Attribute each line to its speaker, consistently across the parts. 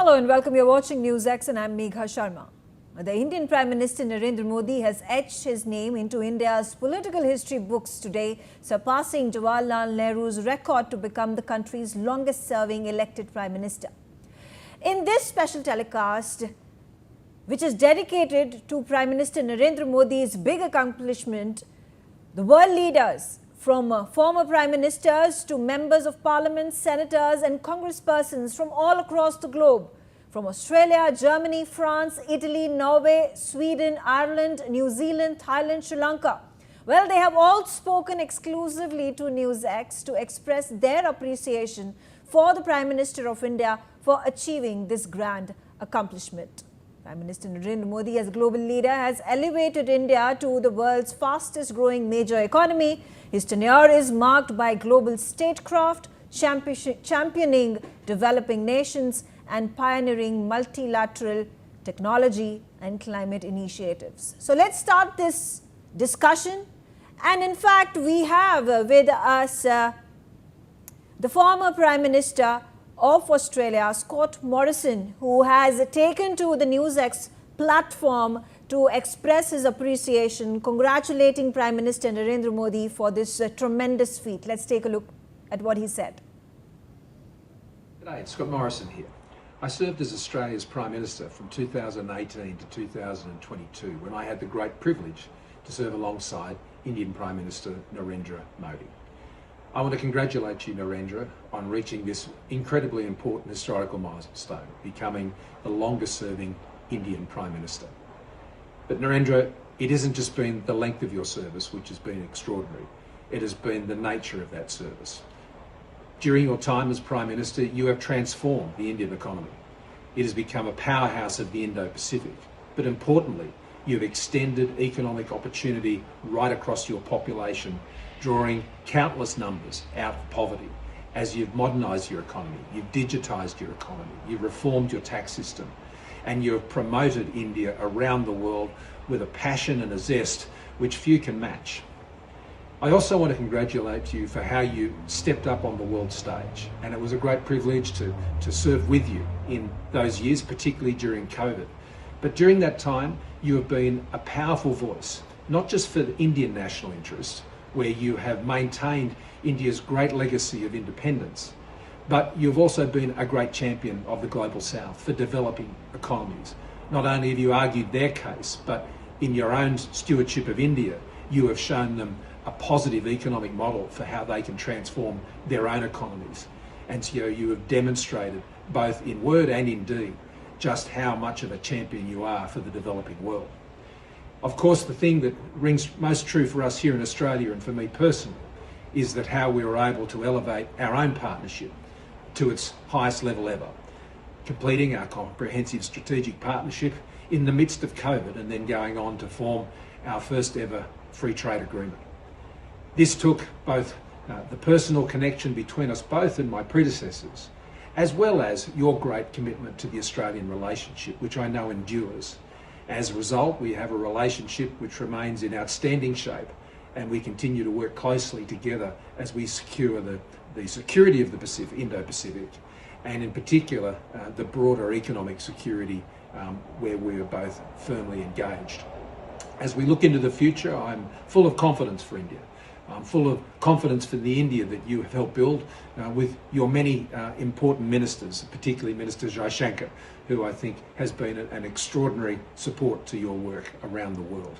Speaker 1: Hello and welcome. You're watching NewsX and I'm Megha Sharma. The Indian Prime Minister Narendra Modi has etched his name into India's political history books today, surpassing Jawaharlal Nehru's record to become the country's longest-serving elected Prime Minister. In this special telecast, which is dedicated to Prime Minister Narendra Modi's big accomplishment, the world leaders, from former Prime Ministers to members of Parliament, senators and congresspersons from all across the globe, from Australia, Germany, France, Italy, Norway, Sweden, Ireland, New Zealand, Thailand, Sri Lanka. Well, they have all spoken exclusively to NewsX to express their appreciation for the Prime Minister of India for achieving this grand accomplishment. Prime Minister Narendra Modi, as global leader, has elevated India to the world's fastest growing major economy. His tenure is marked by global statecraft, championing developing nations and pioneering multilateral technology and climate initiatives. So let's start this discussion. And in fact, we have with us the former Prime Minister of Australia, Scott Morrison, who has taken to the NewsX platform to express his appreciation, congratulating Prime Minister Narendra Modi for this tremendous feat. Let's take a look at what he said.
Speaker 2: G'day, it's Scott Morrison here. I served as Australia's Prime Minister from 2018 to 2022, when I had the great privilege to serve alongside Indian Prime Minister Narendra Modi. I want to congratulate you, Narendra, on reaching this incredibly important historical milestone, becoming the longest-serving Indian Prime Minister. But Narendra, it hasn't just been the length of your service, which has been extraordinary. It has been the nature of that service. During your time as Prime Minister, you have transformed the Indian economy. It has become a powerhouse of the Indo-Pacific. But importantly, you've extended economic opportunity right across your population, drawing countless numbers out of poverty. As you've modernised your economy, you've digitised your economy, you've reformed your tax system, and you have promoted India around the world with a passion and a zest which few can match. I also want to congratulate you for how you stepped up on the world stage, and it was a great privilege to serve with you in those years, particularly during COVID. But during that time, you have been a powerful voice, not just for the Indian national interest, where you have maintained India's great legacy of independence, but you've also been a great champion of the Global South for developing economies. Not only have you argued their case, but in your own stewardship of India, you have shown them a positive economic model for how they can transform their own economies. And so you have demonstrated, both in word and in deed, just how much of a champion you are for the developing world. Of course, the thing that rings most true for us here in Australia, and for me personally, is that how we were able to elevate our own partnership to its highest level ever, completing our comprehensive strategic partnership in the midst of COVID, and then going on to form our first ever free trade agreement. This took both the personal connection between us both and my predecessors, as well as your great commitment to the Australian relationship, which I know endures. As a result, we have a relationship which remains in outstanding shape, and we continue to work closely together as we secure the security of the Indo-Pacific, and in particular the broader economic security where we are both firmly engaged. As we look into the future, I'm full of confidence for India. I'm full of confidence for the India that you have helped build with your many important ministers, particularly Minister Jaishankar, who I think has been an extraordinary support to your work around the world.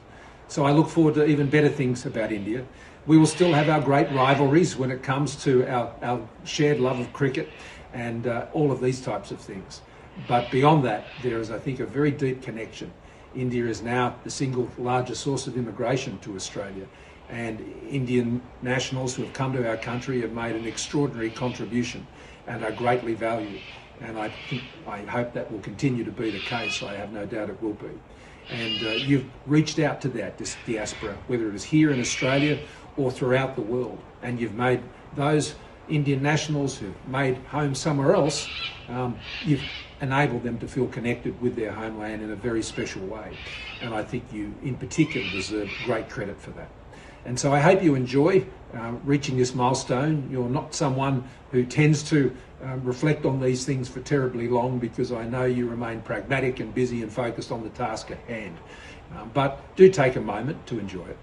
Speaker 2: So I look forward to even better things about India. We will still have our great rivalries when it comes to our shared love of cricket and all of these types of things. But beyond that, there is, I think, a very deep connection. India is now the single largest source of immigration to Australia, and Indian nationals who have come to our country have made an extraordinary contribution and are greatly valued. And I hope that will continue to be the case. I have no doubt it will be. And you've reached out to that diaspora, whether it is here in Australia or throughout the world, and you've made those Indian nationals who've made home somewhere else, you've enabled them to feel connected with their homeland in a very special way. And I think you in particular deserve great credit for that. And so I hope you enjoy reaching this milestone. You're not someone who tends to reflect on these things for terribly long, because I know you remain pragmatic and busy and focused on the task at hand. But do take a moment to enjoy it.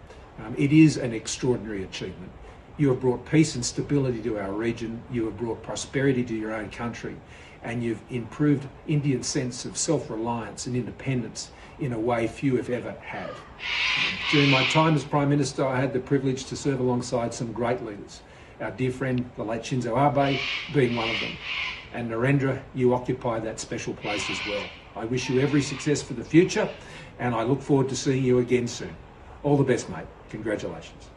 Speaker 2: It is an extraordinary achievement. You have brought peace and stability to our region, you have brought prosperity to your own country, and you've improved India's sense of self-reliance and independence in a way few have ever had. During my time as Prime Minister, I had the privilege to serve alongside some great leaders. Our dear friend, the late Shinzo Abe, being one of them. And Narendra, you occupy that special place as well. I wish you every success for the future, and I look forward to seeing you again soon. All the best, mate. Congratulations.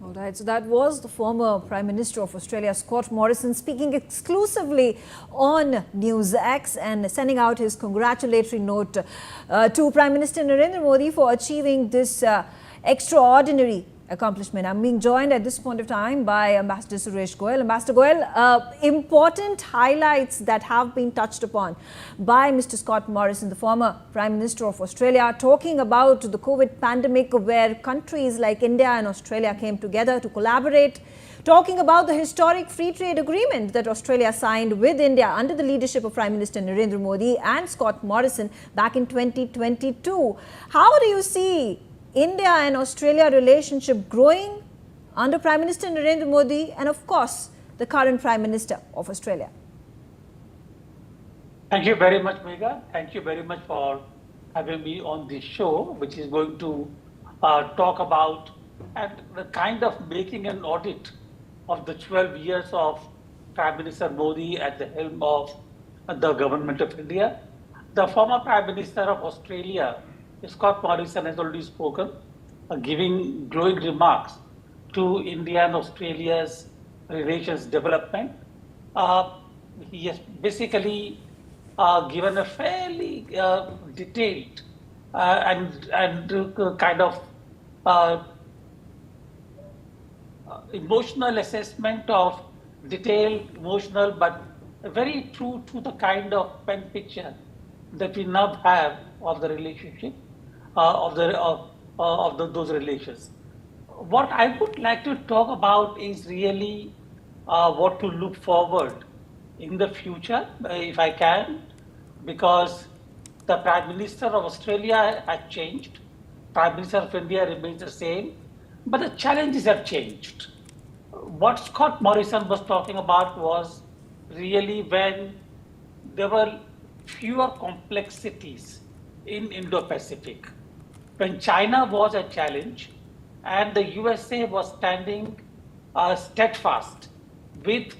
Speaker 1: All right, so that was the former Prime Minister of Australia, Scott Morrison, speaking exclusively on NewsX and sending out his congratulatory note to Prime Minister Narendra Modi for achieving this extraordinary accomplishment. I'm being joined at this point of time by Ambassador Suresh Goyal. Ambassador Goyal, important highlights that have been touched upon by Mr. Scott Morrison, the former Prime Minister of Australia, talking about the COVID pandemic, where countries like India and Australia came together to collaborate, talking about the historic free trade agreement that Australia signed with India under the leadership of Prime Minister Narendra Modi and Scott Morrison back in 2022. How do you see India and Australia relationship growing under Prime Minister Narendra Modi and, of course, the current Prime Minister of Australia?
Speaker 3: Thank you very much, Megha. Thank you very much for having me on this show, which is going to talk about and the kind of making an audit of the 12 years of Prime Minister Modi at the helm of the government of India. The former Prime Minister of Australia, Scott Morrison, has already spoken, giving glowing remarks to India and Australia's relations development. He has basically given a fairly detailed and kind of emotional assessment of detailed, emotional, but very true to the kind of pen picture that we now have of the relationship. Those relations. What I would like to talk about is really what to look forward in the future, if I can, because the Prime Minister of Australia has changed, Prime Minister of India remains the same, but the challenges have changed. What Scott Morrison was talking about was really when there were fewer complexities in Indo-Pacific. When China was a challenge and the USA was standing steadfast with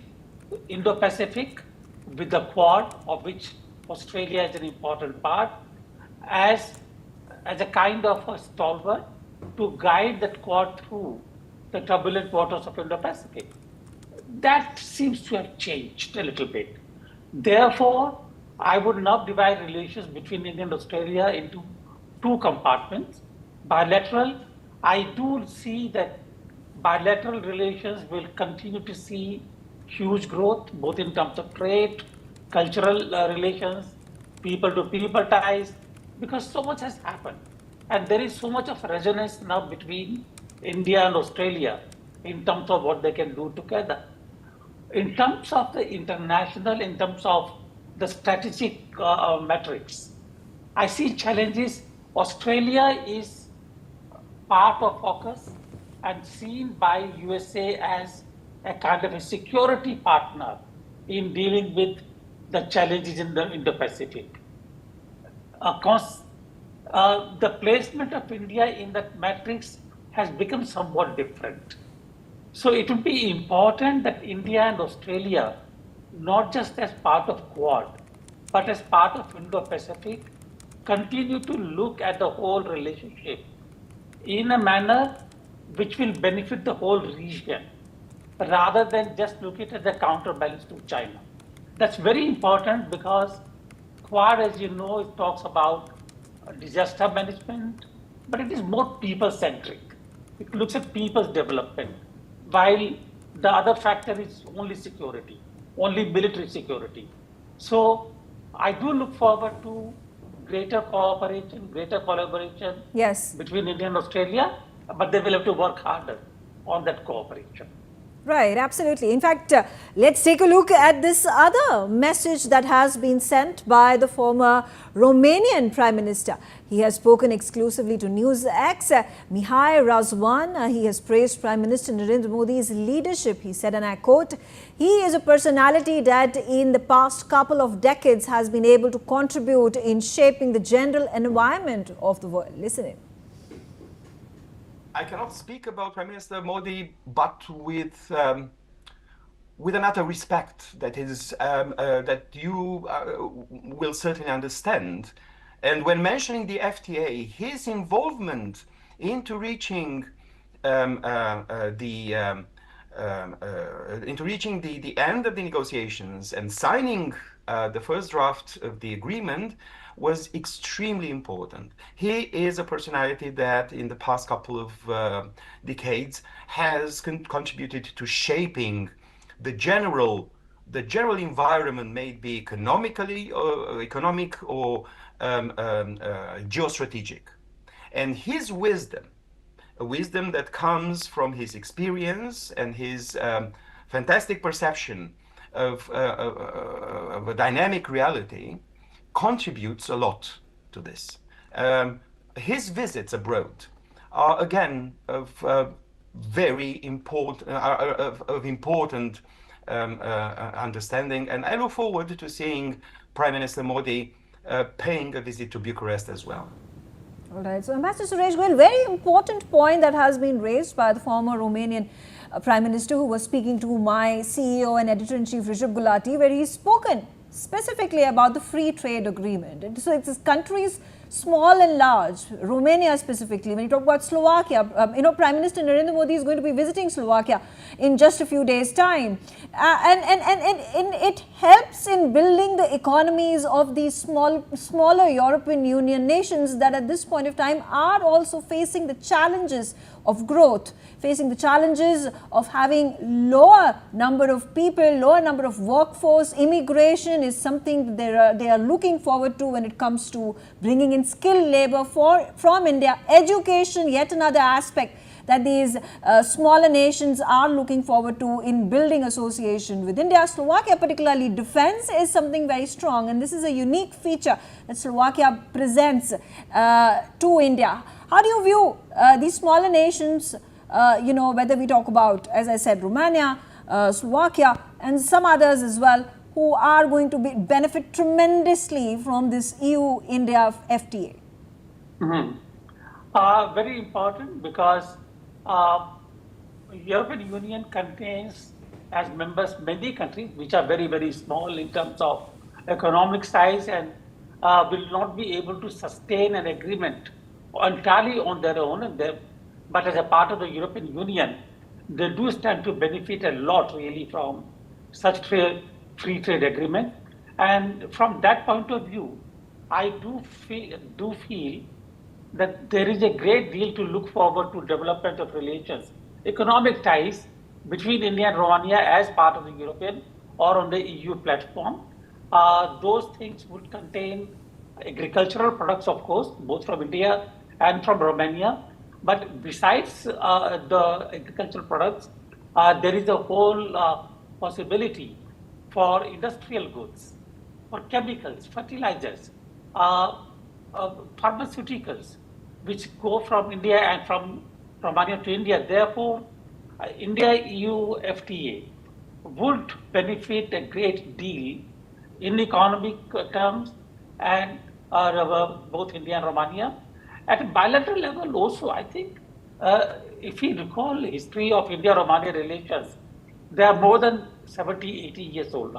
Speaker 3: Indo-Pacific, with the Quad, of which Australia is an important part, as a kind of a stalwart to guide that Quad through the turbulent waters of Indo-Pacific. That seems to have changed a little bit. Therefore, I would now divide relations between India and Australia into two compartments. Bilateral, I do see that bilateral relations will continue to see huge growth, both in terms of trade, cultural relations, people-to-people ties, because so much has happened. And there is so much of resonance now between India and Australia in terms of what they can do together. In terms of the international, in terms of the strategic metrics, I see challenges. Australia is part of focus and seen by USA as a kind of a security partner in dealing with the challenges in the Indo-Pacific. Of course, the placement of India in that matrix has become somewhat different. So it would be important that India and Australia, not just as part of Quad, but as part of Indo-Pacific, continue to look at the whole relationship in a manner which will benefit the whole region, rather than just look at it as a counterbalance to China. That's very important because Quad, as you know, it talks about disaster management, but it is more people-centric. It looks at people's development, while the other factor is only security, only military security. So I do look forward to greater cooperation, greater collaboration
Speaker 1: Yes.
Speaker 3: between India and Australia, but they will have to work harder on that cooperation.
Speaker 1: Right, absolutely. In fact, let's take a look at this other message that has been sent by the former Romanian Prime Minister. He has spoken exclusively to NewsX. Mihai Razvan, he has praised Prime Minister Narendra Modi's leadership. He said, and I quote, "He is a personality that in the past couple of decades has been able to contribute in shaping the general environment of the world." Listen in.
Speaker 4: I cannot speak about Prime Minister Modi, but with another respect that is that you will certainly understand. And when mentioning the FTA, his involvement into reaching the end of the negotiations and signing the first draft of the agreement was extremely important. He is a personality that in the past couple of decades has contributed to shaping the general environment, may it be economic or geostrategic. And his wisdom, a wisdom that comes from his experience and his fantastic perception of a dynamic reality, contributes a lot to this. His visits abroad are again of very important understanding, and I look forward to seeing Prime Minister Modi paying a visit to Bucharest as well.
Speaker 1: All right. So, Ambassador Suresh Goyal, very important point that has been raised by the former Romanian Prime Minister, who was speaking to my CEO and Editor-in-Chief Rishabh Gulati, where he's spoken specifically about the free trade agreement. And so it's countries small and large, Romania specifically. When you talk about Slovakia, Prime Minister Narendra Modi is going to be visiting Slovakia in just a few days' time. And it helps in building the economies of these smaller European Union nations that at this point of time are also facing the challenges of growth, facing the challenges of having lower number of people, lower number of workforce. Immigration is something that they are looking forward to when it comes to bringing in skilled labor from India. Education, yet another aspect that these smaller nations are looking forward to in building association with India. Slovakia, particularly defense, is something very strong, and this is a unique feature that Slovakia presents to India. How do you view these smaller nations, whether we talk about, as I said, Romania, Slovakia, and some others as well, who are going to benefit tremendously from this EU-India FTA?
Speaker 3: Very important, because European Union contains as members many countries which are very, very small in terms of economic size and will not be able to sustain an agreement entirely on their own. But as a part of the European Union, they do stand to benefit a lot really from such free trade agreement. And from that point of view, I do feel that there is a great deal to look forward to development of relations, economic ties between India and Romania as part of the European or on the EU platform. Those things would contain agricultural products, of course, both from India and from Romania. But besides the agricultural products, there is a whole possibility for industrial goods, for chemicals, fertilizers, pharmaceuticals, which go from India and from Romania to India. Therefore, India-EU FTA would benefit a great deal in economic terms and both India and Romania. At a bilateral level also, I think, if we recall the history of India-Romania relations, they are more than 70, 80 years old.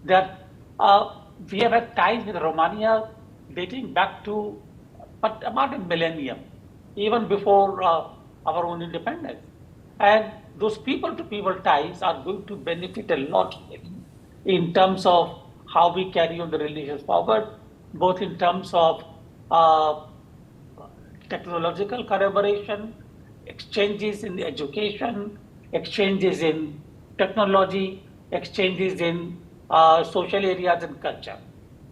Speaker 3: We have had ties with Romania dating back to about a millennium, even before our own independence. And those people-to-people ties are going to benefit a lot in terms of how we carry on the relations forward, both in terms of technological collaboration, exchanges in education, exchanges in technology, exchanges in social areas and culture.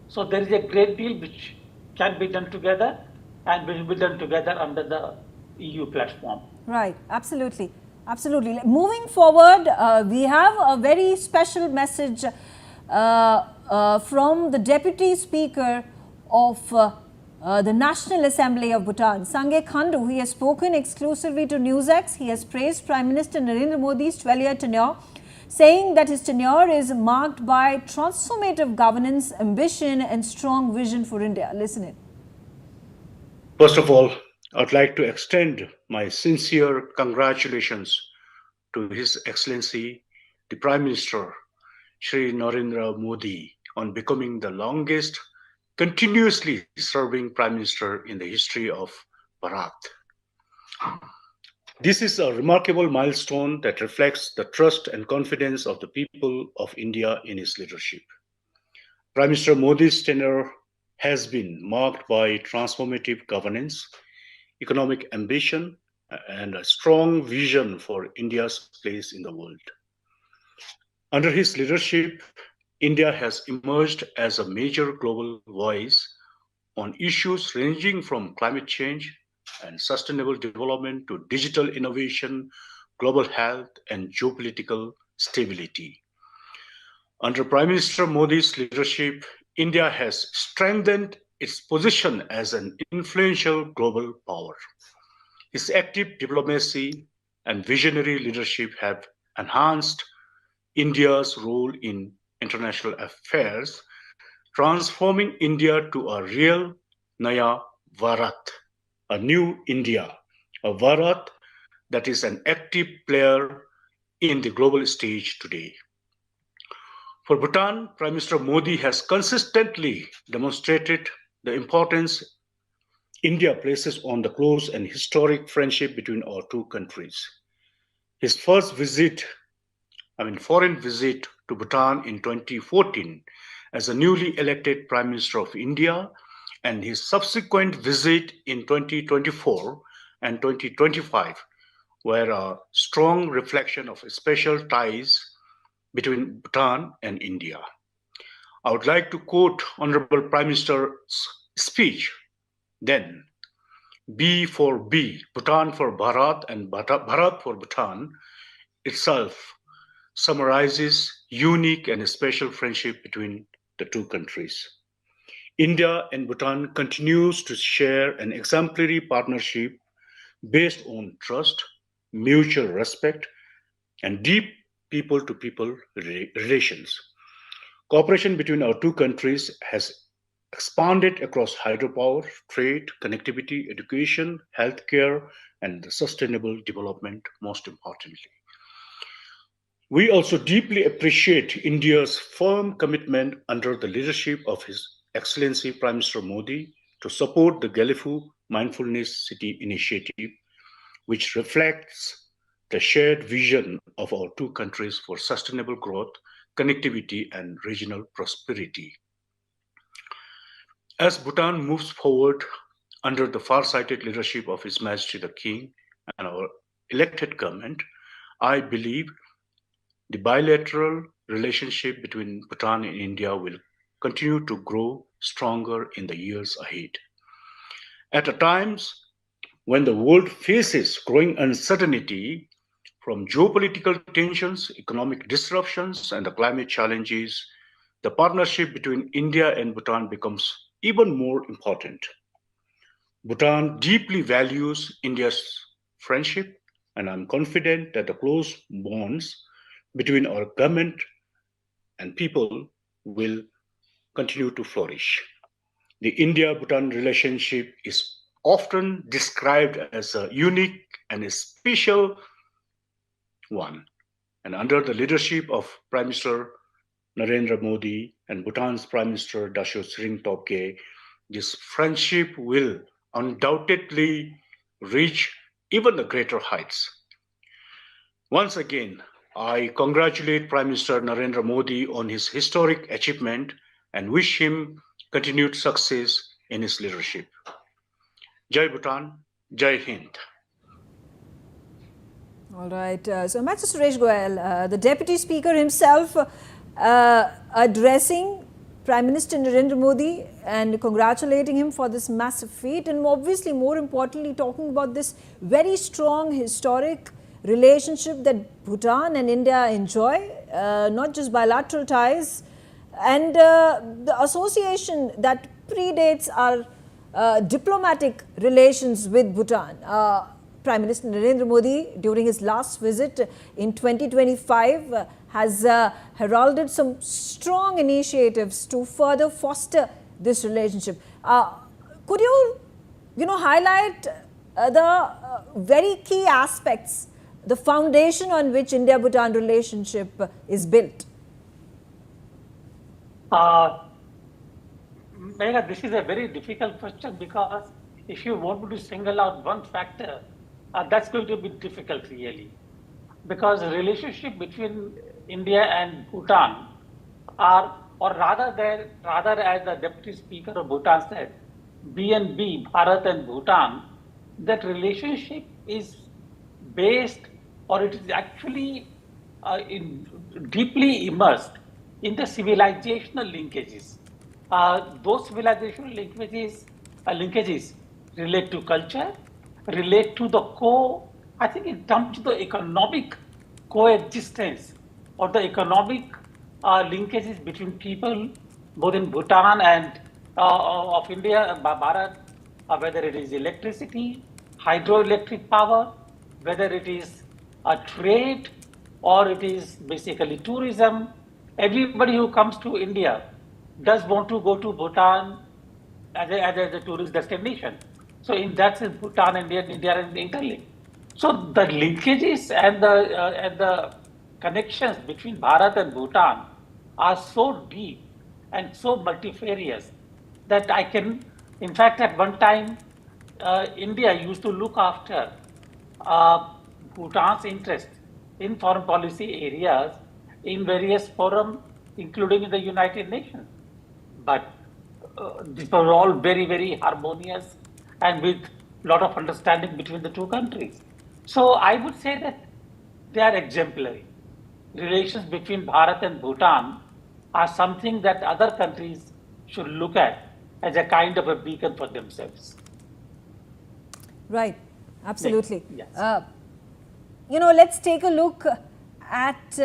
Speaker 3: So there is a great deal which can be done together and will be done together under the EU platform.
Speaker 1: Right, absolutely. Absolutely. Moving forward, we have a very special message from the Deputy Speaker of the National Assembly of Bhutan, Sangye Khandu. He has spoken exclusively to NewsX. He has praised Prime Minister Narendra Modi's 12-year tenure, saying that his tenure is marked by transformative governance, ambition and strong vision for India. Listen in.
Speaker 5: First of all, I'd like to extend my sincere congratulations to His Excellency, the Prime Minister, Shri Narendra Modi, on becoming the longest continuously serving Prime Minister in the history of Bharat. This is a remarkable milestone that reflects the trust and confidence of the people of India in his leadership. Prime Minister Modi's tenure has been marked by transformative governance, economic ambition, and a strong vision for India's place in the world. Under his leadership, India has emerged as a major global voice on issues ranging from climate change and sustainable development to digital innovation, global health, and geopolitical stability. Under Prime Minister Modi's leadership, India has strengthened its position as an influential global power. His active diplomacy and visionary leadership have enhanced India's role in international affairs, transforming India to a real Naya Bharat, a new India, a Bharat that is an active player in the global stage today. For Bhutan, Prime Minister Modi has consistently demonstrated the importance India places on the close and historic friendship between our two countries. His first foreign visit to Bhutan in 2014 as a newly elected Prime Minister of India, and his subsequent visit in 2024 and 2025 were a strong reflection of special ties between Bhutan and India. I would like to quote Honorable Prime Minister's speech then. B for B, Bhutan for Bharat and Bharat for Bhutan itself summarizes unique and special friendship between the two countries. India and Bhutan continues to share an exemplary partnership based on trust, mutual respect, and deep people-to-people relations. Cooperation between our two countries has expanded across hydropower, trade, connectivity, education, healthcare, and sustainable development, most importantly. We also deeply appreciate India's firm commitment under the leadership of His Excellency Prime Minister Modi to support the Galifu Mindfulness City initiative, which reflects the shared vision of our two countries for sustainable growth, connectivity, and regional prosperity. As Bhutan moves forward under the far-sighted leadership of His Majesty the King and our elected government, I believe the bilateral relationship between Bhutan and India will continue to grow stronger in the years ahead. At a time when the world faces growing uncertainty from geopolitical tensions, economic disruptions, and the climate challenges, the partnership between India and Bhutan becomes even more important. Bhutan deeply values India's friendship, and I'm confident that the close bonds between our government and people will continue to flourish. The India-Bhutan relationship is often described as a unique and a special one. And under the leadership of Prime Minister Narendra Modi and Bhutan's Prime Minister Dasho Sering Topge, this friendship will undoubtedly reach even the greater heights. Once again, I congratulate Prime Minister Narendra Modi on his historic achievement and wish him continued success in his leadership. Jai Bhutan, Jai Hind.
Speaker 1: All right. So, Mr. Suresh Goyal, the Deputy Speaker himself addressing Prime Minister Narendra Modi and congratulating him for this massive feat, and obviously more importantly talking about this very strong historic relationship that Bhutan and India enjoy, not just bilateral ties, and the association that predates our diplomatic relations with Bhutan. Prime Minister Narendra Modi, during his last visit in 2025, has heralded some strong initiatives to further foster this relationship. Could you, highlight the very key aspects, the foundation on which India-Bhutan relationship is built?
Speaker 3: Megha, this is a very difficult question because if you want to single out one factor, that's going to be difficult really. Because the relationship between India and Bhutan are, or rather as the Deputy Speaker of Bhutan said, BNB, Bharat and Bhutan, that relationship is based, or it is actually deeply immersed in the civilizational linkages. Those civilizational linkages relate to culture, relate to I think it comes to the economic coexistence or the economic linkages between people, both in Bhutan and of India, Bharat, whether it is electricity, hydroelectric power, whether it is a trade or it is basically tourism. Everybody who comes to India does want to go to Bhutan as a tourist destination. So in that sense, Bhutan and India are interlinked. So the linkages and the connections between Bharat and Bhutan are so deep and so multifarious that I can, in fact, at one time, India used to look after Bhutan's interest in foreign policy areas in various forums, including in the United Nations. But these were all very, very harmonious and with a lot of understanding between the two countries. So I would say that they are exemplary. Relations between Bharat and Bhutan are something that other countries should look at as a kind of a beacon for themselves.
Speaker 1: Right, absolutely.
Speaker 3: Yes.
Speaker 1: Let's take a look at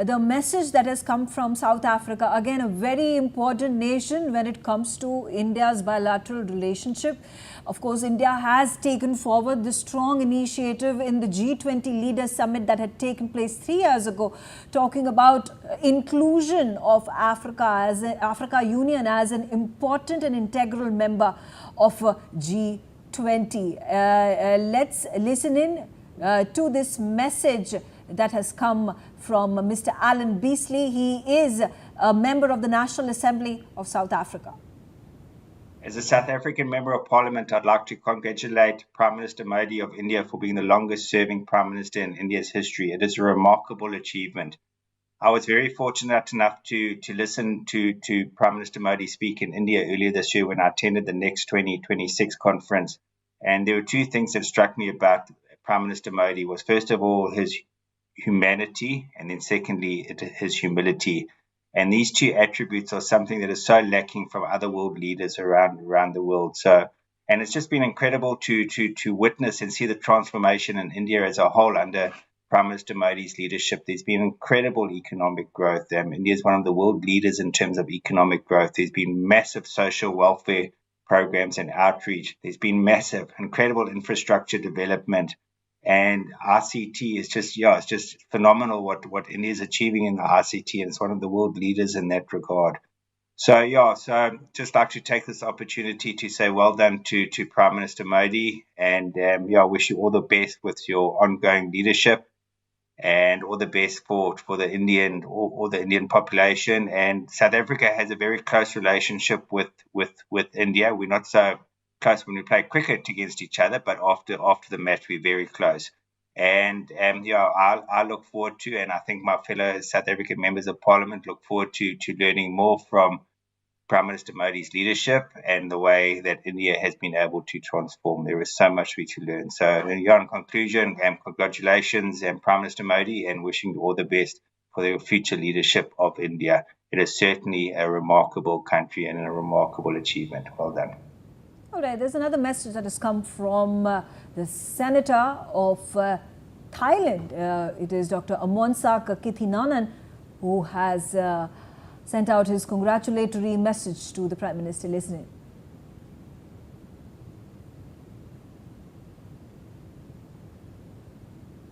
Speaker 1: the message that has come from South Africa. Again, a very important nation when it comes to India's bilateral relationship. Of course, India has taken forward this strong initiative in the G20 Leaders Summit that had taken place 3 years ago, talking about inclusion of Africa Union as an important and integral member of G20. Let's listen in to this message that has come from Mr. Alan Beasley. He is a member of the National Assembly of South Africa.
Speaker 6: As a South African Member of Parliament, I'd like to congratulate Prime Minister Modi of India for being the longest serving Prime Minister in India's history. It is a remarkable achievement. I was very fortunate enough to listen to Prime Minister Modi speak in India earlier this year when I attended the Next 2026 conference. And there were two things that struck me about Prime Minister Modi was, first of all, his humanity, and then secondly, his humility. And these two attributes are something that is so lacking from other world leaders around the world. And it's just been incredible to witness and see the transformation in India as a whole under Prime Minister Modi's leadership. There's been incredible economic growth. India is one of the world leaders in terms of economic growth. There's been massive social welfare programs and outreach. There's been massive, incredible infrastructure development. And RCT is it's just phenomenal what India is achieving in the RCT, and it's one of the world leaders in that regard. So just like to take this opportunity to say well done to Prime Minister Modi, and I wish you all the best with your ongoing leadership, and all the best for the Indian or the Indian population. And South Africa has a very close relationship with India. We're not so close when we play cricket against each other, but after the match we're very close. And I look forward to, and I think my fellow South African members of Parliament look forward to learning more from Prime Minister Modi's leadership and the way that India has been able to transform. There is so much we to learn. So in conclusion, congratulations, Prime Minister Modi, and wishing you all the best for the future leadership of India. It is certainly a remarkable country and a remarkable achievement. Well done.
Speaker 1: All right, there's another message that has come from the Senator of Thailand. It is Dr. Amonsak Kithinanan who has sent out his congratulatory message to the Prime Minister. Listening.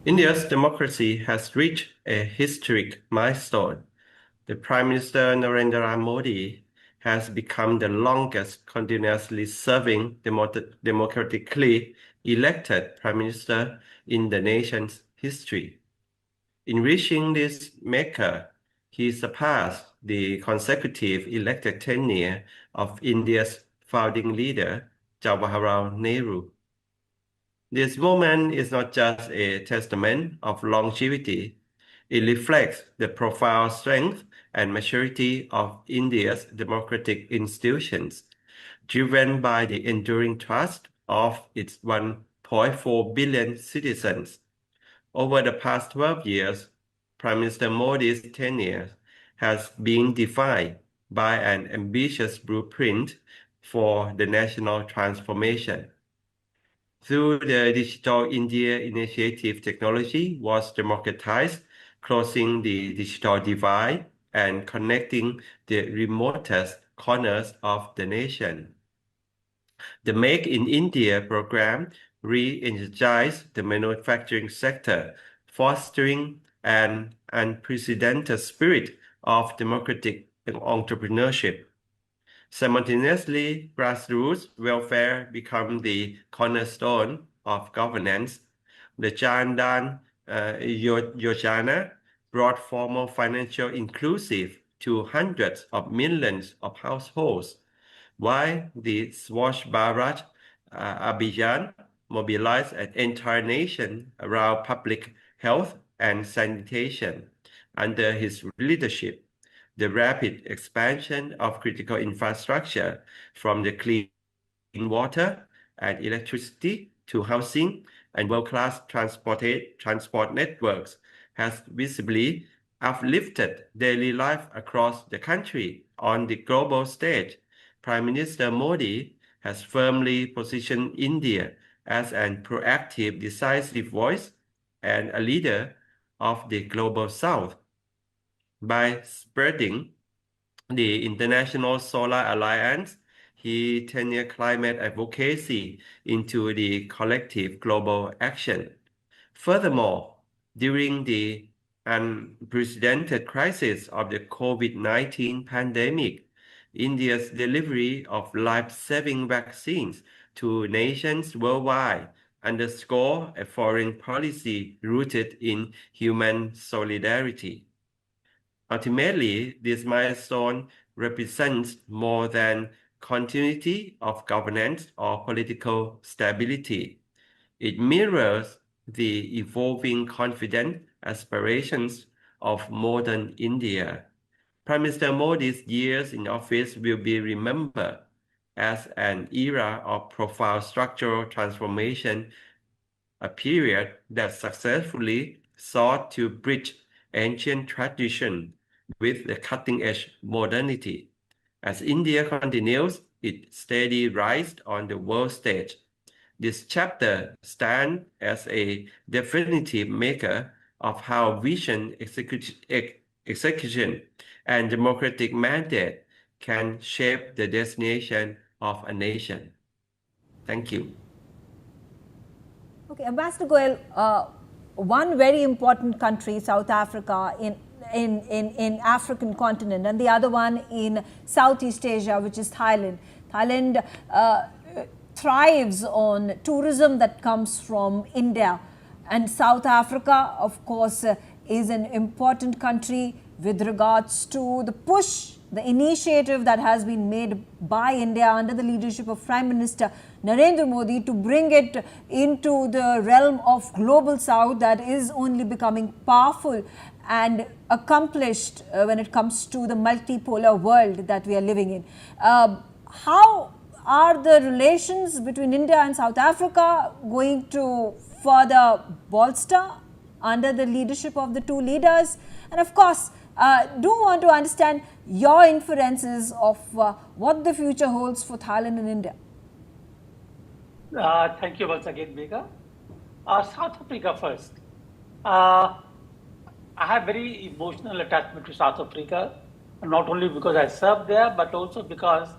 Speaker 7: India's democracy has reached a historic milestone. The Prime Minister Narendra Modi has become the longest continuously serving democratically elected Prime Minister in the nation's history. In reaching this marker, he surpassed the consecutive elected tenure of India's founding leader, Jawaharlal Nehru. This moment is not just a testament of longevity, it reflects the profound strength and maturity of India's democratic institutions, driven by the enduring trust of its 1.4 billion citizens. Over the past 12 years, Prime Minister Modi's tenure has been defined by an ambitious blueprint for the national transformation. Through the Digital India Initiative, technology was democratized, closing the digital divide and connecting the remotest corners of the nation. The Make in India program re-energized the manufacturing sector, fostering an unprecedented spirit of democratic entrepreneurship. Simultaneously, grassroots welfare became the cornerstone of governance. The Jan Dhan Yojana brought formal financial inclusive to hundreds of millions of households, while the Swachh Bharat Abhiyan mobilized an entire nation around public health and sanitation. Under his leadership, the rapid expansion of critical infrastructure, from the clean water and electricity to housing and world-class transport networks, has visibly uplifted daily life across the country. On the global stage, Prime Minister Modi has firmly positioned India as an proactive, decisive voice and a leader of the global South. By spreading the International Solar Alliance, he turned climate advocacy into the collective global action. Furthermore, during the unprecedented crisis of the COVID-19 pandemic, India's delivery of life-saving vaccines to nations worldwide underscore a foreign policy rooted in human solidarity. Ultimately, this milestone represents more than continuity of governance or political stability. It mirrors the evolving confident aspirations of modern India. Prime Minister Modi's years in office will be remembered as an era of profound structural transformation, a period that successfully sought to bridge ancient tradition with the cutting-edge modernity. As India continues its steady rise on the world stage, this chapter stands as a definitive marker of how vision, execution, and democratic mandate can shape the destination of a nation. Thank you.
Speaker 1: Okay, Ambassador Goel, one very important country, South Africa, in African continent, and the other one in Southeast Asia, which is Thailand. Thailand thrives on tourism that comes from India, and South Africa, of course, is an important country with regards to the push, the initiative that has been made by India under the leadership of Prime Minister Narendra Modi to bring it into the realm of global South that is only becoming powerful and accomplished when it comes to the multipolar world that we are living in. How are the relations between India and South Africa going to further bolster under the leadership of the two leaders? And of course, do want to understand your inferences of what the future holds for Thailand and India.
Speaker 3: Thank you once again, Megha. South Africa first. Uh, I have very emotional attachment to South Africa, not only because I served there, but also because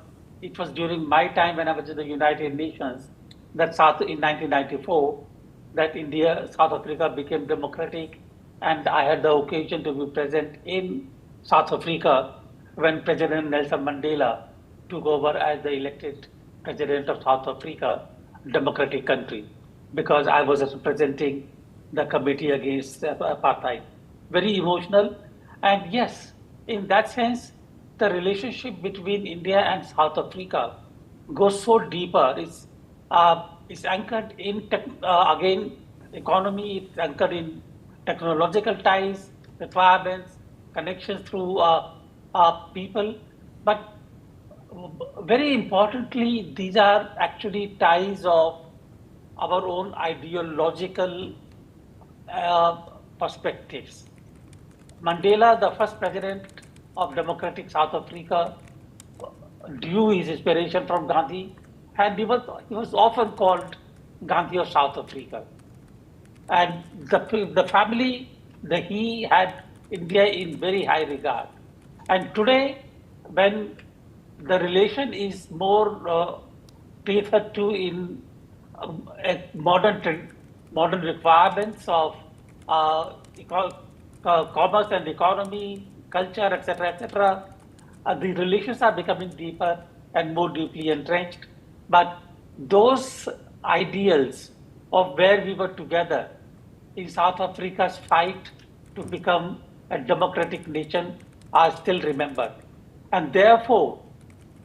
Speaker 3: it was during my time when I was in the United Nations that South in 1994 that South Africa became democratic, and I had the occasion to be present in South Africa when President Nelson Mandela took over as the elected president of South Africa, democratic country, because I was representing the committee against apartheid. Very emotional. And yes, in that sense, the relationship between India and South Africa goes so deeper. It's anchored in, again, economy, it's anchored in technological ties, requirements, connections through people. But very importantly, these are actually ties of our own ideological uh, perspectives. Mandela, the first president of democratic South Africa, drew his inspiration from Gandhi, and he was often called Gandhi of South Africa. And the family, he had India in very high regard. And today, when the relation is more tethered to in modern requirements of uh, commerce and economy, culture, etc., etc., the relations are becoming deeper and more deeply entrenched. But those ideals of where we were together in South Africa's fight to become a democratic nation are still remembered. And therefore,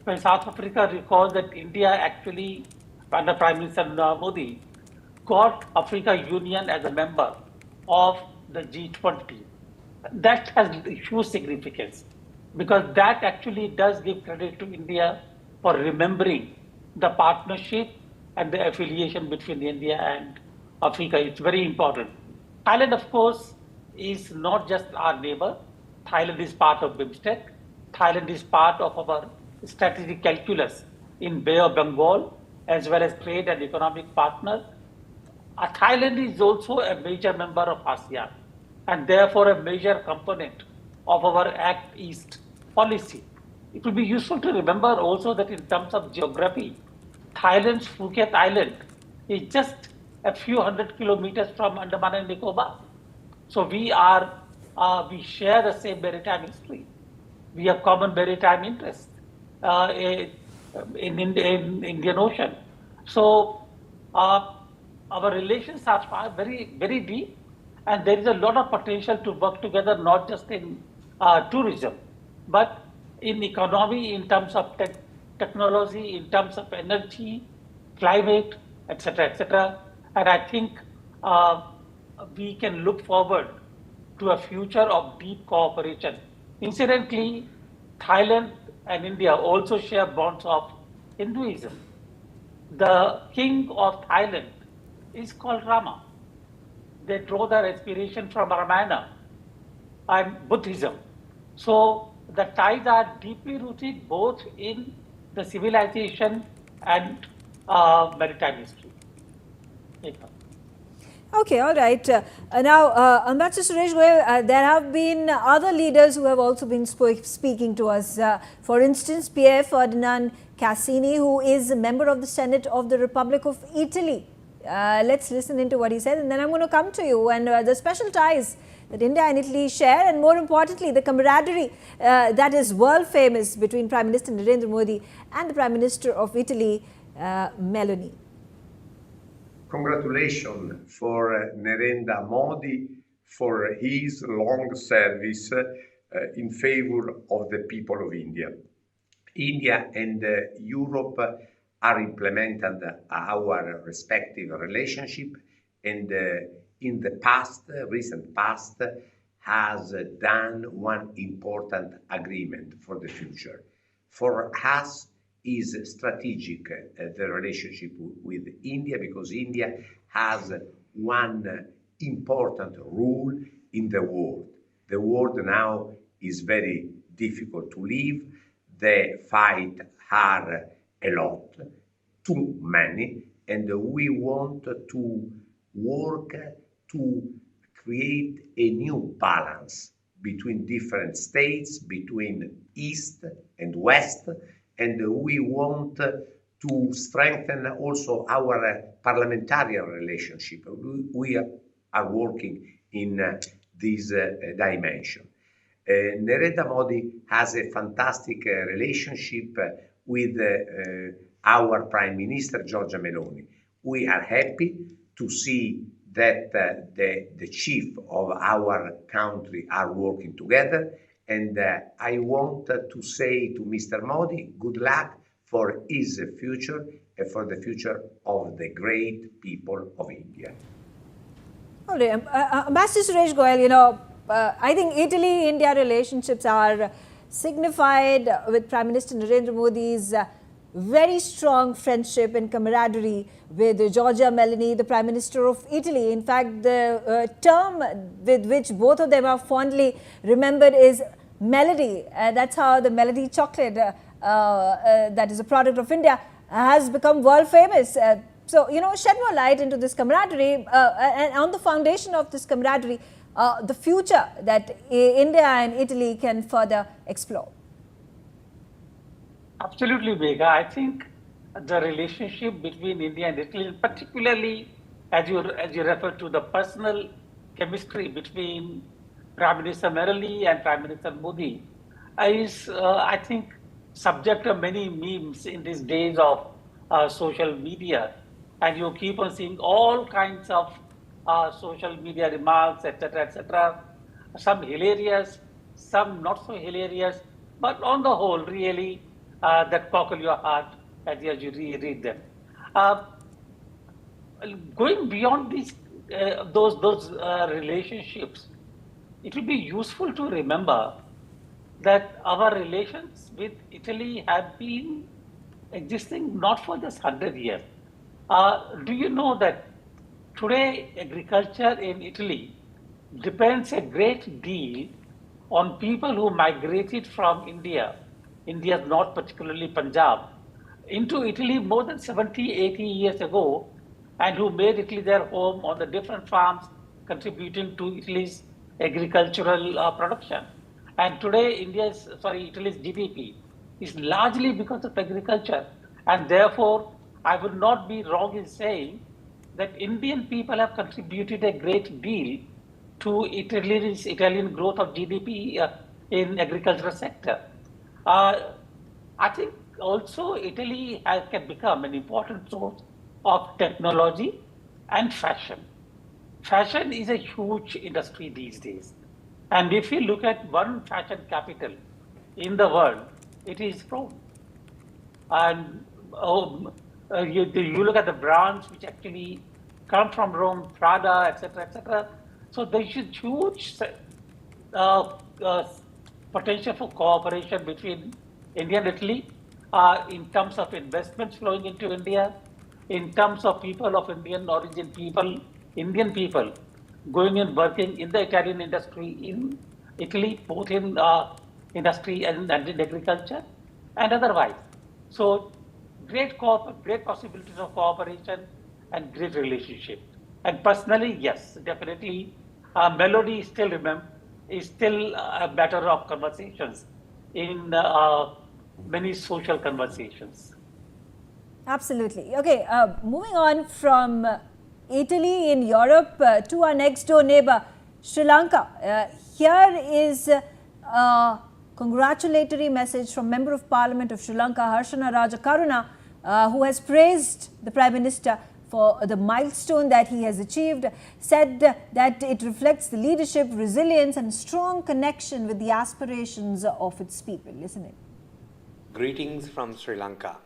Speaker 3: when South Africa recalls that India actually, under Prime Minister Modi, got Africa Union as a member of the G20, that has huge significance because that actually does give credit to India for remembering the partnership and the affiliation between India and Africa. It's very important. Thailand, of course, is not just our neighbor. Thailand is part of BIMSTEC. Thailand is part of our strategic calculus in Bay of Bengal, as well as trade and economic partner. Thailand is also a major member of ASEAN and therefore a major component of our Act East policy. It will be useful to remember also that in terms of geography, Thailand's Phuket Island is just a few hundred kilometers from Andaman and Nicobar. So we share the same maritime history. We have common maritime interests in Indian Ocean. So uh, our relations are very, very deep, and there is a lot of potential to work together, not just in tourism, but in economy, in terms of technology, in terms of energy, climate, etc., etc. And I think uh, we can look forward to a future of deep cooperation. Incidentally, Thailand and India also share bonds of Hinduism. The king of Thailand is called Rama. They draw their inspiration from Ramayana and Buddhism. So the ties are deeply rooted both in the civilization and maritime history.
Speaker 1: Okay, all right. Now, Ambassador Suresh Goyal, there have been other leaders who have also been speaking to us. For instance, Pierre Ferdinand Cassini, who is a member of the Senate of the Republic of Italy. Let's listen into what he said, and then I'm going to come to you. And the special ties that India and Italy share, and more importantly, the camaraderie that is world famous between Prime Minister Narendra Modi and the Prime Minister of Italy, Meloni.
Speaker 8: Congratulations for Narendra Modi for his long service in favor of the people of India. India and Europe are implementing our respective relationship, and in the recent past, has done one important agreement for the future. For us, is strategic the relationship with India, because India has one important role in the world. The world now is very difficult to live. The fight are a lot, too many, and we want to work to create a new balance between different states, between East and West, and we want to strengthen also our parliamentarian relationship. We are working in this dimension. Narendra Modi has a fantastic relationship with our Prime Minister, Giorgia Meloni. We are happy to see that the chief of our country are working together. And I want to say to Mr. Modi, good luck for his future and for the future of the great people of India.
Speaker 1: All right. Ambassador Suresh Goyal, I think Italy-India relationships are signified with Prime Minister Narendra Modi's very strong friendship and camaraderie with Giorgia Meloni, the Prime Minister of Italy. In fact, the term with which both of them are fondly remembered is melody. That's how the melody chocolate, that is a product of India, has become world famous. So, shed more light into this camaraderie and on the foundation of this camaraderie, the future that India and Italy can further explore.
Speaker 3: Absolutely, Megha. I think the relationship between India and Italy, particularly as you refer to the personal chemistry between Prime Minister Meloni and Prime Minister Modi, is, I think, subject to many memes in these days of social media. And you keep on seeing all kinds of social media remarks, etc., some hilarious, some not so hilarious, but on the whole, really, that cockle your heart as you read them. Going beyond these those relationships, it will be useful to remember that our relations with Italy have been existing not for just 100 years. Do you know that today agriculture in Italy depends a great deal on people who migrated from India's north, particularly Punjab, into Italy more than 70, 80 years ago, and who made Italy their home on the different farms, contributing to Italy's agricultural production. And today, Italy's GDP is largely because of agriculture. And therefore, I would not be wrong in saying that Indian people have contributed a great deal to Italian growth of GDP in agricultural sector. I think also Italy can become an important source of technology and fashion. Fashion is a huge industry these days. And if you look at one fashion capital in the world, it is Rome. And you look at the brands which actually come from Rome, Prada, etc. So there is huge potential for cooperation between India and Italy in terms of investments flowing into India, in terms of people of Indian origin, Indian people going and working in the Italian industry in Italy, both in industry and in agriculture and otherwise. So great possibilities of cooperation and great relationship. And personally, yes, definitely, melody is still a matter of conversations in many social conversations.
Speaker 1: Absolutely. Okay, moving on from Italy in Europe to our next door neighbor, Sri Lanka. Here is a congratulatory message from Member of Parliament of Sri Lanka, Harshana Rajakaruna, who has praised the Prime Minister for the milestone that he has achieved, said that it reflects the leadership, resilience and strong connection with the aspirations of its people. Listen in.
Speaker 9: Greetings from Sri Lanka.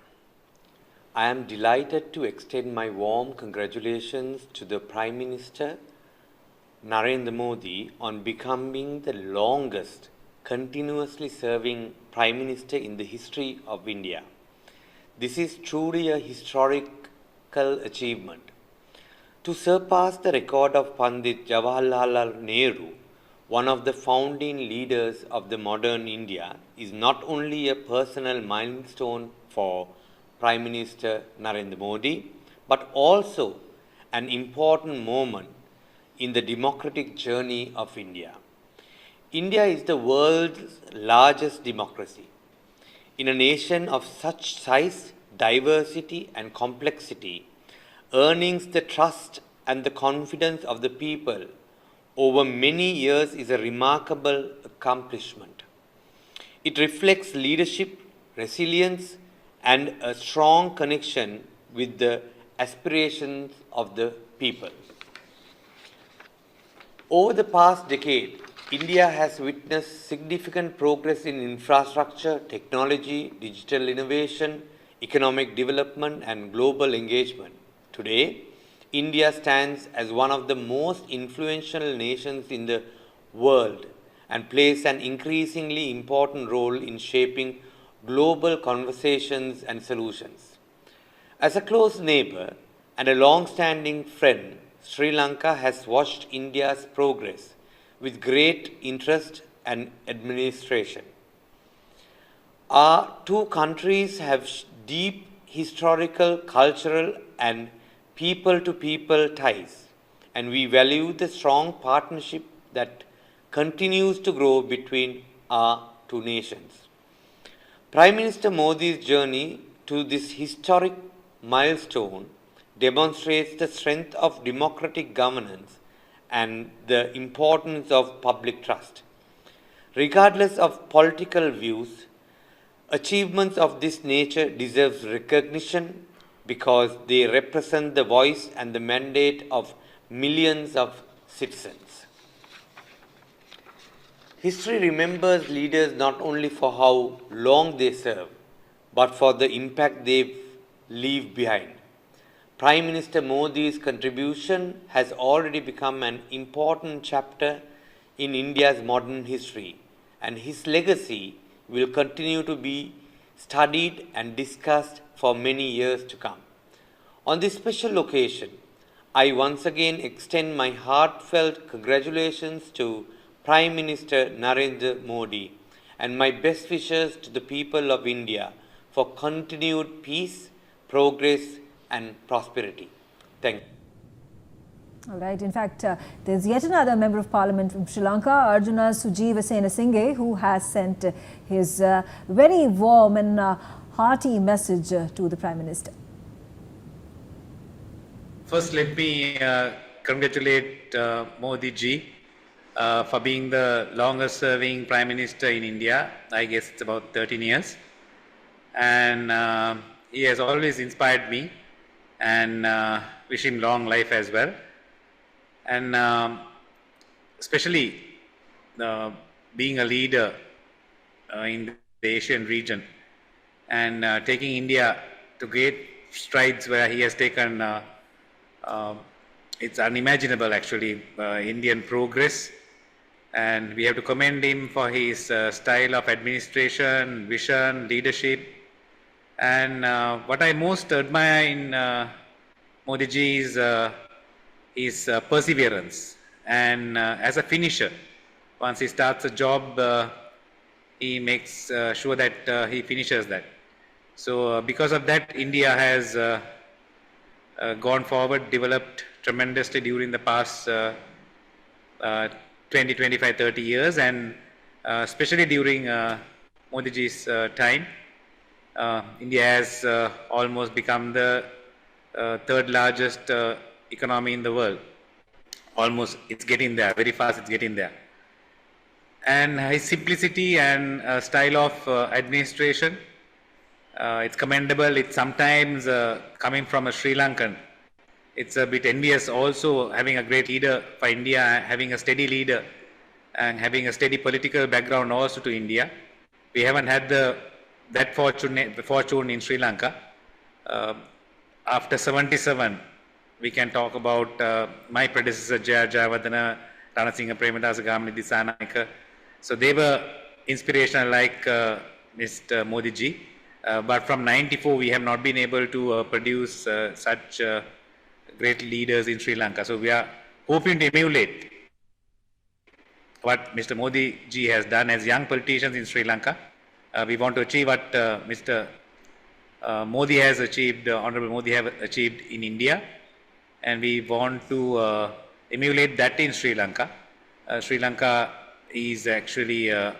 Speaker 9: I am delighted to extend my warm congratulations to the Prime Minister Narendra Modi on becoming the longest continuously serving Prime Minister in the history of India. This is truly a historical achievement. To surpass the record of Pandit Jawaharlal Nehru, one of the founding leaders of the modern India, is not only a personal milestone for Prime Minister Narendra Modi, but also an important moment in the democratic journey of India. India is the world's largest democracy. In a nation of such size, diversity, and complexity, earning the trust and the confidence of the people over many years is a remarkable accomplishment. It reflects leadership, resilience, and a strong connection with the aspirations of the people. Over the past decade, India has witnessed significant progress in infrastructure, technology, digital innovation, economic development, and global engagement. Today, India stands as one of the most influential nations in the world and plays an increasingly important role in shaping global conversations and solutions. As a close neighbor and a long-standing friend, Sri Lanka has watched India's progress with great interest and admiration. Our two countries have deep historical, cultural, and people-to-people ties, and we value the strong partnership that continues to grow between our two nations. Prime Minister Modi's journey to this historic milestone demonstrates the strength of democratic governance and the importance of public trust. Regardless of political views, achievements of this nature deserve recognition because they represent the voice and the mandate of millions of citizens. History remembers leaders not only for how long they serve, but for the impact they leave behind. Prime Minister Modi's contribution has already become an important chapter in India's modern history, and his legacy will continue to be studied and discussed for many years to come. On this special occasion, I once again extend my heartfelt congratulations to Prime Minister Narendra Modi and my best wishes to the people of India for continued peace, progress, and prosperity. Thank you.
Speaker 1: All right. In fact, there's yet another member of parliament from Sri Lanka, Arjuna Sujeeva Senasinghe, who has sent his very warm and hearty message to the Prime Minister.
Speaker 10: First, let me congratulate Modi ji for being the longest serving Prime Minister in India. I guess it's about 13 years. And he has always inspired me, and wish him long life as well. And especially being a leader in the Asian region and taking India to great strides where he has taken, it's unimaginable actually, Indian progress. And we have to commend him for his style of administration, vision, leadership. And what I most admire in Modi ji is his perseverance. And as a finisher, once he starts a job, he makes sure that he finishes that. So because of that, India has gone forward, developed tremendously during the past 20, 25, 30 years, and especially during Modi ji's time. India has almost become the third largest economy in the world. Almost, it's getting there, very fast it's getting there. And his simplicity and style of administration, it's commendable. It's sometimes coming from a Sri Lankan. It's a bit envious also having a great leader for India, having a steady leader and having a steady political background also to India. We haven't had that fortune in Sri Lanka. After 77, we can talk about my predecessor Jaya Jayawardena, Ranasinghe Premadasa Gamini Disanayaka. So they were inspirational like Mr. Modi ji. But from 94, we have not been able to produce such great leaders in Sri Lanka. So we are hoping to emulate what Mr. Modi ji has done as young politicians in Sri Lanka. We want to achieve what Mr. Modi has achieved, Honorable Modi have achieved in India. And we want to emulate that in Sri Lanka. Sri Lanka is actually a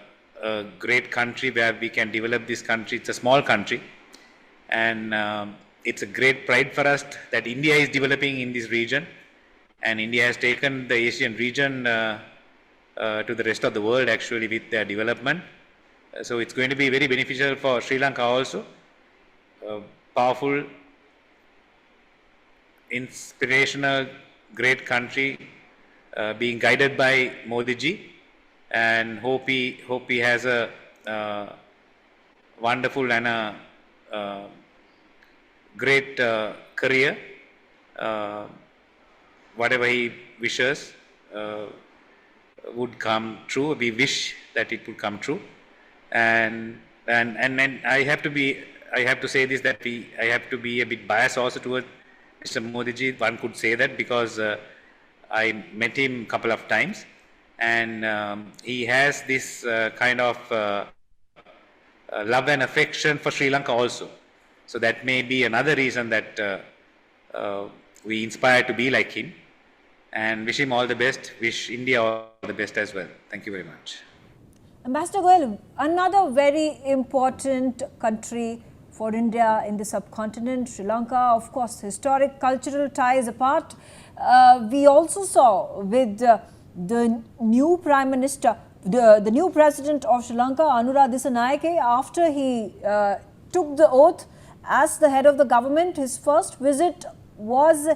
Speaker 10: great country where we can develop this country. It's a small country, and it's a great pride for us that India is developing in this region, and India has taken the Asian region to the rest of the world actually with their development. So it's going to be very beneficial for Sri Lanka also. Powerful, inspirational, great country being guided by Modi ji, and hope he has a wonderful and a great career. Whatever he wishes would come true. We wish that it would come true, and I have to say this, that I have to be a bit biased also toward Mr. Modi ji. One could say that because I met him a couple of times, and he has this kind of love and affection for Sri Lanka also. So that may be another reason that we inspire to be like him, and wish him all the best, wish India all the best as well. Thank you very much.
Speaker 1: Ambassador Goel, another very important country for India in the subcontinent, Sri Lanka, of course, historic cultural ties apart. We also saw with the new Prime Minister, the new President of Sri Lanka, Anura Dissanayake, after he took the oath as the head of the government, his first visit was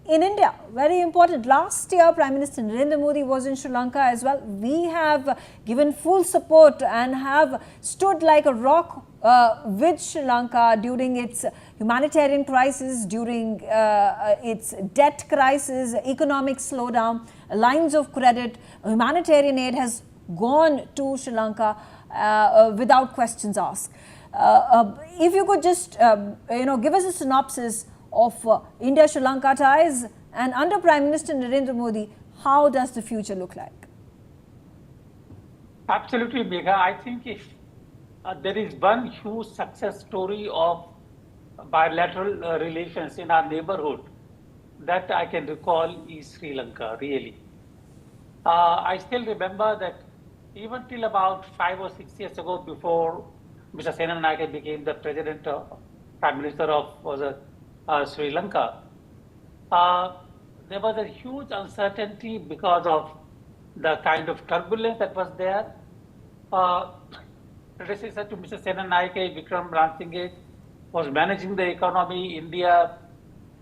Speaker 1: in India. Very important. Last year, Prime Minister Narendra Modi was in Sri Lanka as well. We have given full support and have stood like a rock with Sri Lanka during its humanitarian crisis, during its debt crisis, economic slowdown, lines of credit. Humanitarian aid has gone to Sri Lanka without questions asked. If you could just give us a synopsis of India-Sri Lanka ties, and under Prime Minister Narendra Modi, how does the future look like?
Speaker 3: Absolutely, Megha. I think if there is one huge success story of bilateral relations in our neighborhood that I can recall is Sri Lanka, really. I still remember that even till about 5 or 6 years ago, before Mr. Senanayake became the Prime Minister of Sri Lanka, there was a huge uncertainty because of the kind of turbulence that was there. Predecessor to Mr. Senanayake, Vikram Ransinghé, was managing the economy. India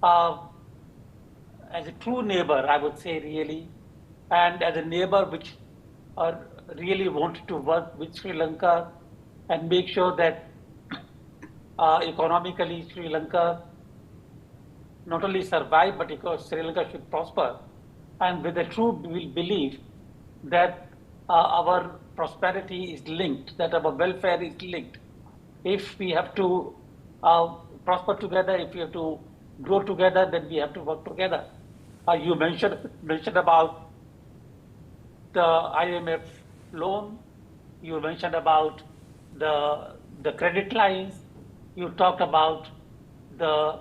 Speaker 3: as a true neighbor, I would say, really, and as a neighbor which really wanted to work with Sri Lanka and make sure that economically Sri Lanka not only survive, but because Sri Lanka should prosper, and with a true belief that our prosperity is linked, that our welfare is linked. If we have to prosper together, if we have to grow together, then we have to work together. You mentioned about the IMF loan. You mentioned about the credit lines. You talked about the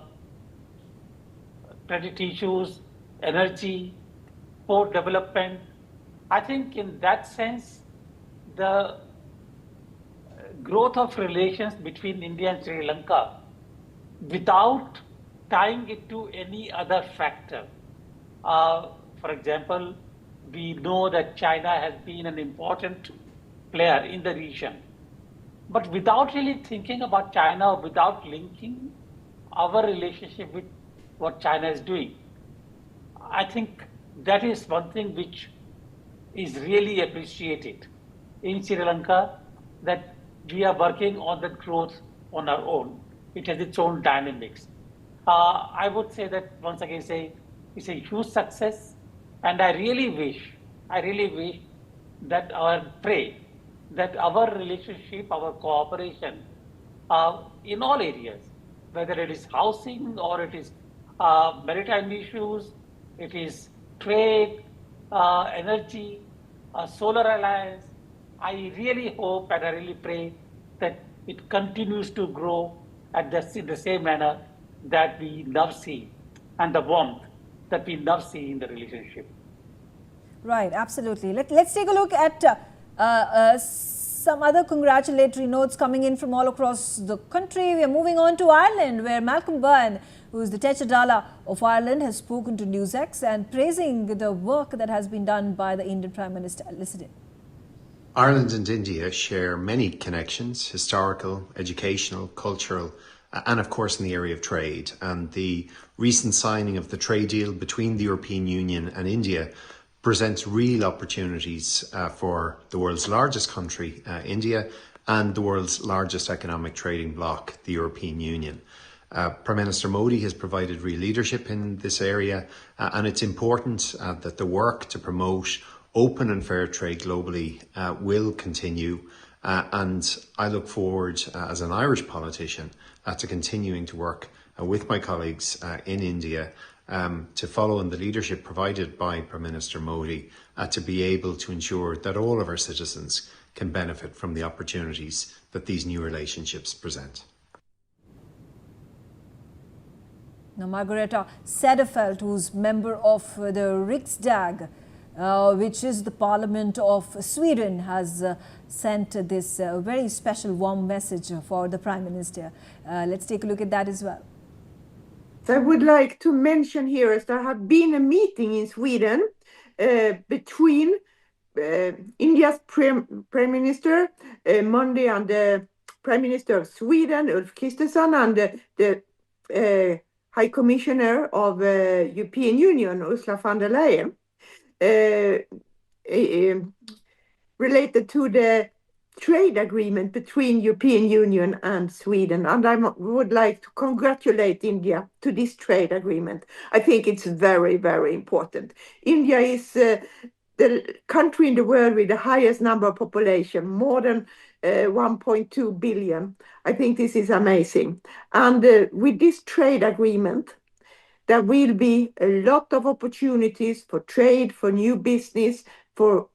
Speaker 3: credit issues, energy, port development. I think in that sense, the growth of relations between India and Sri Lanka, without tying it to any other factor. For example, we know that China has been an important player in the region. But without really thinking about China, without linking our relationship with what China is doing, I think that is one thing which is really appreciated in Sri Lanka, that we are working on that growth on our own. It has its own dynamics. I would say that, once again, it's a huge success, and I really wish that that our relationship, our cooperation in all areas, whether it is housing or it is maritime issues, it is trade, energy, solar alliance. I really hope and I really pray that it continues to grow at the same manner that we now see, and the warmth that we now see in the relationship.
Speaker 1: Right, absolutely. Let's take a look at some other congratulatory notes coming in from all across the country. We are moving on to Ireland, where Malcolm Byrne, who is the Techadala of Ireland, has spoken to NewsX and praising the work that has been done by the Indian Prime Minister. Listen in.
Speaker 11: Ireland and India share many connections, historical, educational, cultural, and of course in the area of trade. And the recent signing of the trade deal between the European Union and India presents real opportunities for the world's largest country, India, and the world's largest economic trading bloc, the European Union. Prime Minister Modi has provided real leadership in this area, and it's important that the work to promote open and fair trade globally will continue, and I look forward as an Irish politician to continuing to work with my colleagues in India to follow in the leadership provided by Prime Minister Modi to be able to ensure that all of our citizens can benefit from the opportunities that these new relationships present.
Speaker 1: Now, Margareta Cederfelt, who's member of the Riksdag, which is the Parliament of Sweden, has sent this very special warm message for the Prime Minister. Let's take a look at that as well.
Speaker 12: I would like to mention here is there have been a meeting in Sweden between India's Prime Minister Modi and the Prime Minister of Sweden, Ulf Kristersson, and the High Commissioner of European Union, Ursula von der Leyen, related to the trade agreement between European Union and Sweden. And I would like to congratulate India to this trade agreement. I think it's very, very important. India is the country in the world with the highest number of population, more than 1.2 billion. I think this is amazing. And with this trade agreement, there will be a lot of opportunities for trade, for new business, to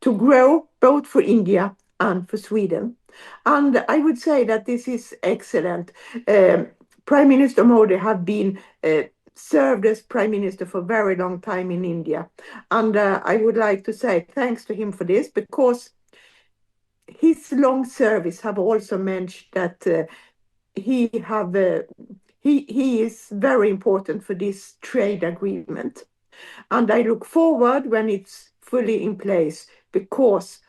Speaker 12: grow both for India and for Sweden. And I would say that this is excellent. Prime Minister Modi have been served as Prime Minister for a very long time in India. And I would like to say thanks to him for this, because his long service have also meant that he is very important for this trade agreement. And I look forward when it's fully in place, because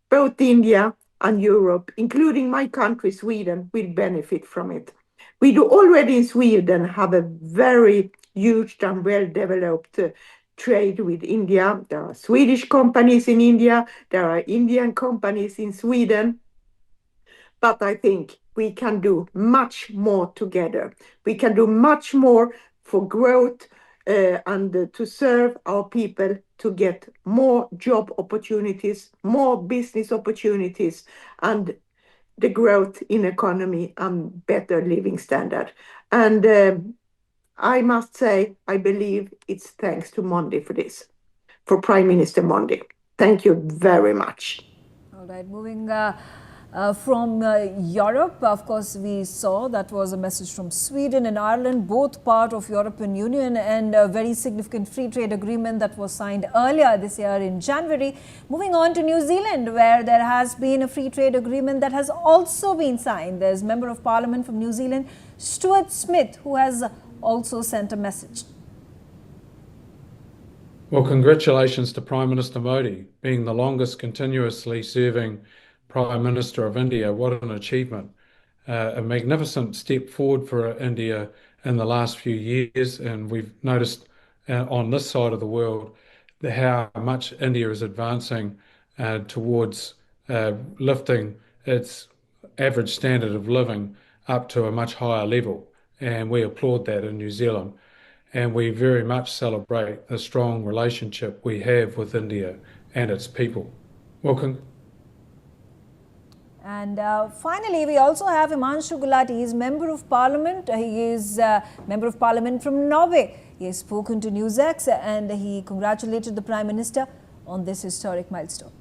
Speaker 12: both India and Europe, including my country, Sweden, will benefit from it. We do already in Sweden have a very huge and well-developed trade with India. There are Swedish companies in India, there are Indian companies in Sweden, but I think we can do much more together. We can do much more for growth and to serve our people to get more job opportunities, more business opportunities, and the growth in economy and better living standard. And I must say, I believe it's thanks to Modi for this, for Prime Minister Modi. Thank you very much.
Speaker 1: All right, moving from Europe, of course, we saw that was a message from Sweden and Ireland, both part of European Union, and a very significant free trade agreement that was signed earlier this year in January. Moving on to New Zealand, where there has been a free trade agreement that has also been signed. There's Member of Parliament from New Zealand, Stuart Smith, who has also sent a message.
Speaker 13: Well, congratulations to Prime Minister Modi, being the longest continuously serving Prime Minister of India. What an achievement. A magnificent step forward for India in the last few years. And we've noticed on this side of the world how much India is advancing towards lifting its average standard of living up to a much higher level. And we applaud that in New Zealand. And we very much celebrate the strong relationship we have with India and its people. Welcome.
Speaker 1: And finally, we also have Himanshu Gulati. He is Member of Parliament. He is Member of Parliament from Norway. He has spoken to NewsX and he congratulated the Prime Minister on this historic milestone.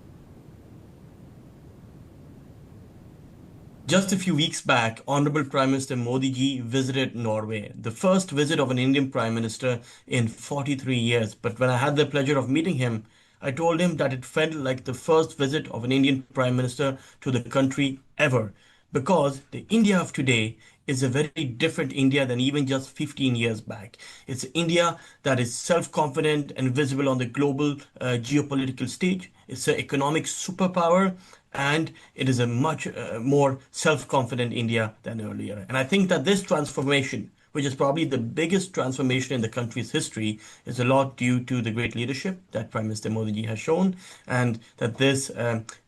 Speaker 14: Just a few weeks back, Honorable Prime Minister Modi ji visited Norway, the first visit of an Indian Prime Minister in 43 years. But when I had the pleasure of meeting him, I told him that it felt like the first visit of an Indian Prime Minister to the country ever, because the India of today is a very different India than even just 15 years back. It's an India that is self-confident and visible on the global geopolitical stage. It's an economic superpower, and it is a much more self-confident India than earlier. And I think that this transformation, which is probably the biggest transformation in the country's history, is a lot due to the great leadership that Prime Minister Modi ji has shown, and that this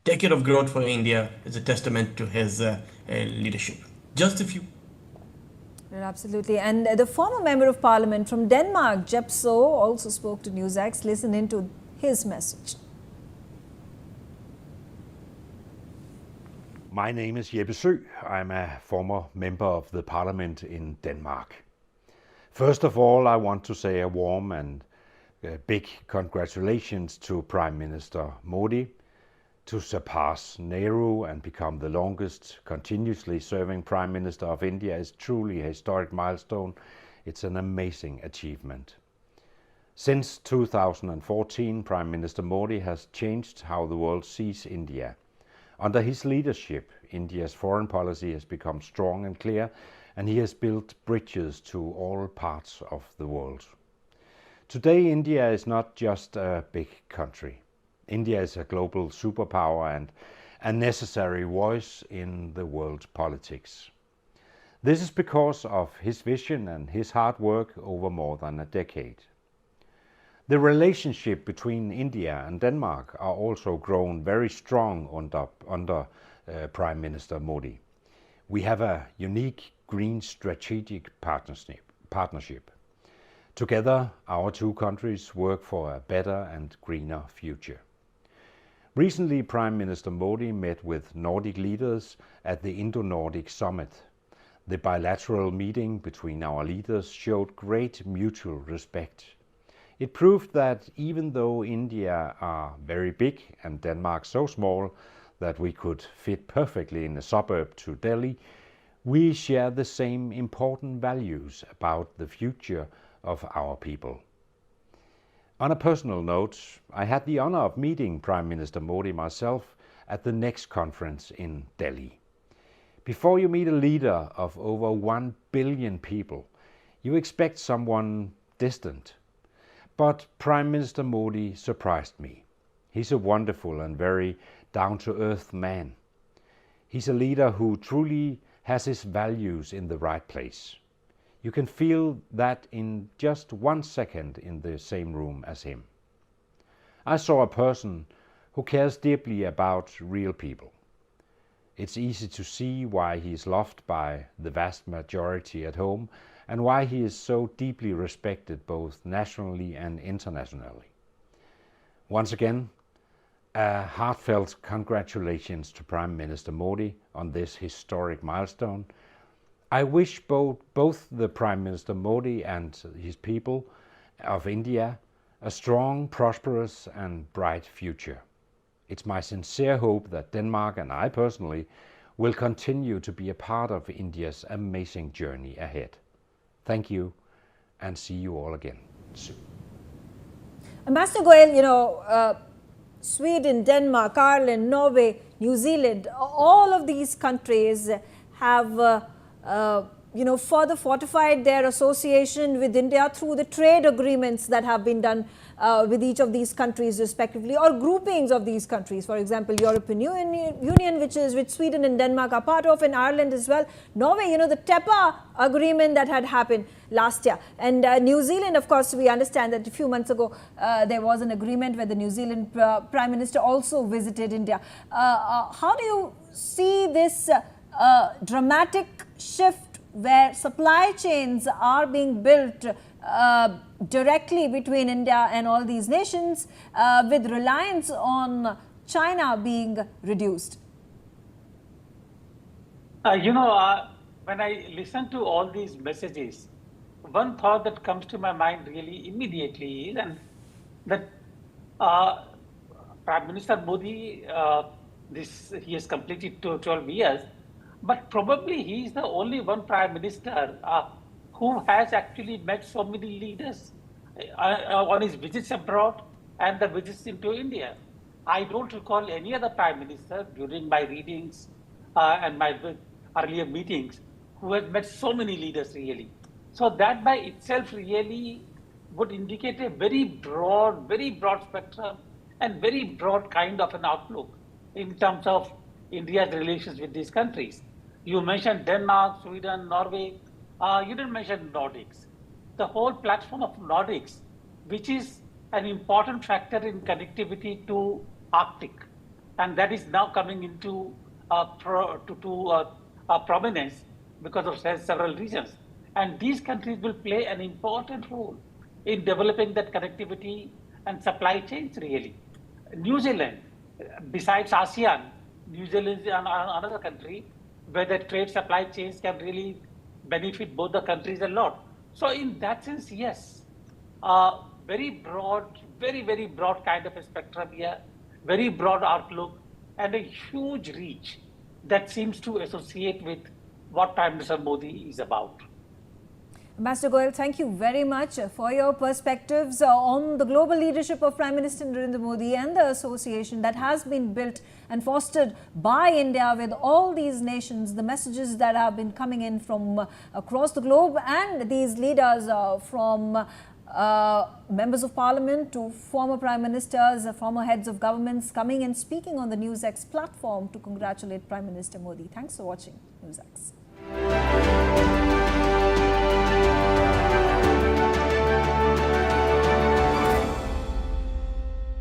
Speaker 14: decade of growth for India is a testament to his leadership. Just a few.
Speaker 1: Absolutely. And the former Member of Parliament from Denmark, Jepso, also spoke to NewsX. Listen into his message.
Speaker 15: My name is Jeppe Sø. I'm a former member of the parliament in Denmark. First of all, I want to say a warm and big congratulations to Prime Minister Modi. To surpass Nehru and become the longest continuously serving Prime Minister of India is truly a historic milestone. It's an amazing achievement. Since 2014, Prime Minister Modi has changed how the world sees India. Under his leadership, India's foreign policy has become strong and clear, and he has built bridges to all parts of the world. Today, India is not just a big country. India is a global superpower and a necessary voice in the world politics. This is because of his vision and his hard work over more than a decade. The relationship between India and Denmark are also grown very strong under Prime Minister Modi. We have a unique green strategic partnership. Together, our two countries work for a better and greener future. Recently, Prime Minister Modi met with Nordic leaders at the Indo-Nordic Summit. The bilateral meeting between our leaders showed great mutual respect. It proved that even though India are very big and Denmark so small that we could fit perfectly in a suburb to Delhi, we share the same important values about the future of our people. On a personal note, I had the honor of meeting Prime Minister Modi myself at the next conference in Delhi. Before you meet a leader of over 1 billion people, you expect someone distant. But Prime Minister Modi surprised me. He's a wonderful and very down-to-earth man. He's a leader who truly has his values in the right place. You can feel that in just 1 second in the same room as him. I saw a person who cares deeply about real people. It's easy to see why he is loved by the vast majority at home and why he is so deeply respected both nationally and internationally. Once again, a heartfelt congratulations to Prime Minister Modi on this historic milestone. I wish both the Prime Minister Modi and his people of India a strong, prosperous and bright future. It's my sincere hope that Denmark and I personally will continue to be a part of India's amazing journey ahead. Thank you and see you all again soon.
Speaker 1: Ambassador Goel, Sweden, Denmark, Ireland, Norway, New Zealand, all of these countries have further fortified their association with India through the trade agreements that have been done with each of these countries respectively, or groupings of these countries. For example, European Union, which Sweden and Denmark are part of, and Ireland as well. Norway, the TEPA agreement that had happened last year. And New Zealand, of course, we understand that a few months ago there was an agreement where the New Zealand Prime Minister also visited India. How do you see this dramatic shift where supply chains are being built directly between India and all these nations, with reliance on China being reduced?
Speaker 3: When I listen to all these messages, one thought that comes to my mind really immediately is that Prime Minister Modi, he has completed 12 years, but probably he is the only one Prime Minister who has actually met so many leaders on his visits abroad. and the visits into India. I don't recall any other prime minister during my readings and my earlier meetings who has met so many leaders really. So that by itself really would indicate a very broad spectrum and very broad kind of an outlook in terms of India's relations with these countries. You mentioned Denmark, Sweden, Norway. You didn't mention Nordics. The whole platform of Nordics, which is an important factor in connectivity to Arctic, and that is now coming into prominence because of several reasons. And these countries will play an important role in developing that connectivity and supply chains really. New Zealand, besides ASEAN, New Zealand is another country where the trade supply chains can really benefit both the countries a lot. So in that sense, yes, very broad, very broad kind of a spectrum here, very broad outlook, and a huge reach that seems to associate with what Prime Minister Modi is about.
Speaker 1: Ambassador Goyal, thank you very much for your perspectives on the global leadership of Prime Minister Narendra Modi and the association that has been built and fostered by India with all these nations, the messages that have been coming in from across the globe, and these leaders from members of parliament to former prime ministers, former heads of governments coming and speaking on the NewsX platform to congratulate Prime Minister Modi. Thanks for watching NewsX.